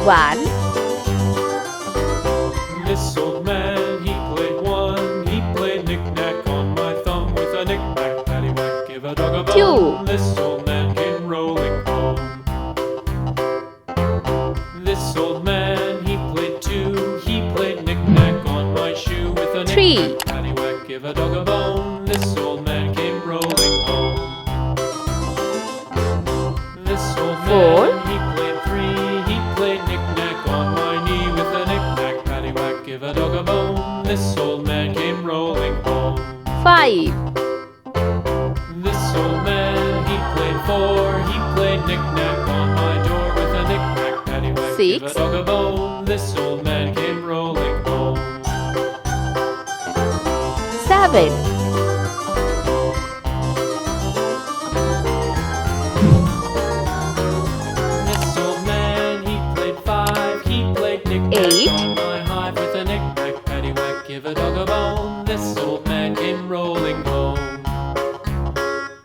1, This old man, he played one. He played knick-knack on my thumb with a knick-knack, paddywhack, give a dog a bone. 2, This old man came rolling home. This old man, he played two. He played knick-knack on my shoe with a 3, knick-knack, paddywhack, give a dog a bone. This old man came rolling home. This old 4, man, he played three. He played knick-knack on my knee with a knick-knack, paddywhack, give a dog a bone. This old man came rolling home. 5, This old man, he played four. He played knick-knack on my door with a knick-knack, paddywhack, give a 6, dog a bone. This old man came rolling home. 7, This old man, he played five. He played knick-knack 8, on my hive with a knick-knack, paddywhack, give a dog a bone. This old man came rolling home.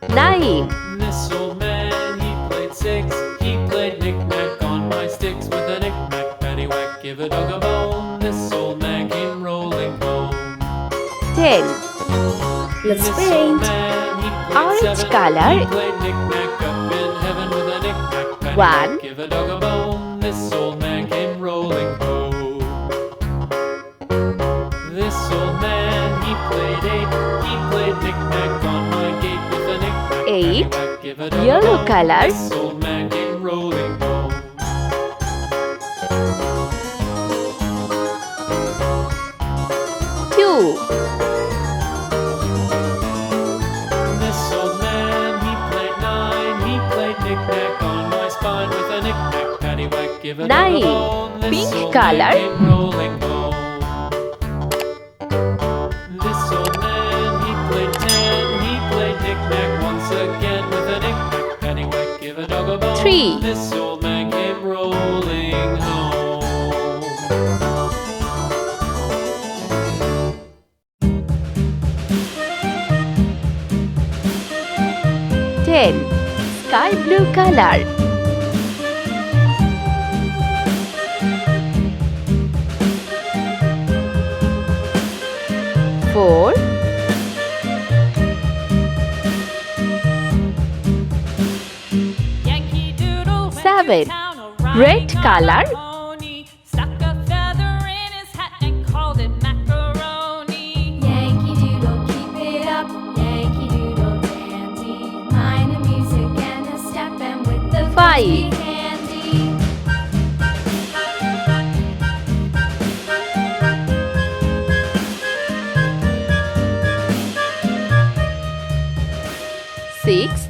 9, This old man, he played six. He played knick-knack on my sticks with a knick-knack, paddywhack, give a dog a bone. This old man came rolling home. 10. Let's This old paint. man, he played Orange seven. color. He played knick-knack up in heaven with a knick-knack, paddywhack, 1, give a dog a bone. This old man came rolling home. This old man, he played eight. He played knick-knack on my gate with a knick-knack, 8, paddywhack, give a dog a yellow bone. color. This old man came rolling home. 2, This old man, he played nine. He played knick-knack on my spine with a knick-knack, paddywhack, give a dog a 9, bone. This pink old color. man came rolling home. This old man, he played 10. He played knick-knack once again with a knick-knack, paddywhack, give a dog a bone. 3, This old man came rolling home. 10. Sky blue color. 4, Yankee Doodle went 7. to town a-riding Red on a color. pony. Stuck a feather in his hat and called it macaroni. Yankee Doodle, keep it up. Yankee Doodle dandy. Mind the music and the step, and with the 5. be handy. Six,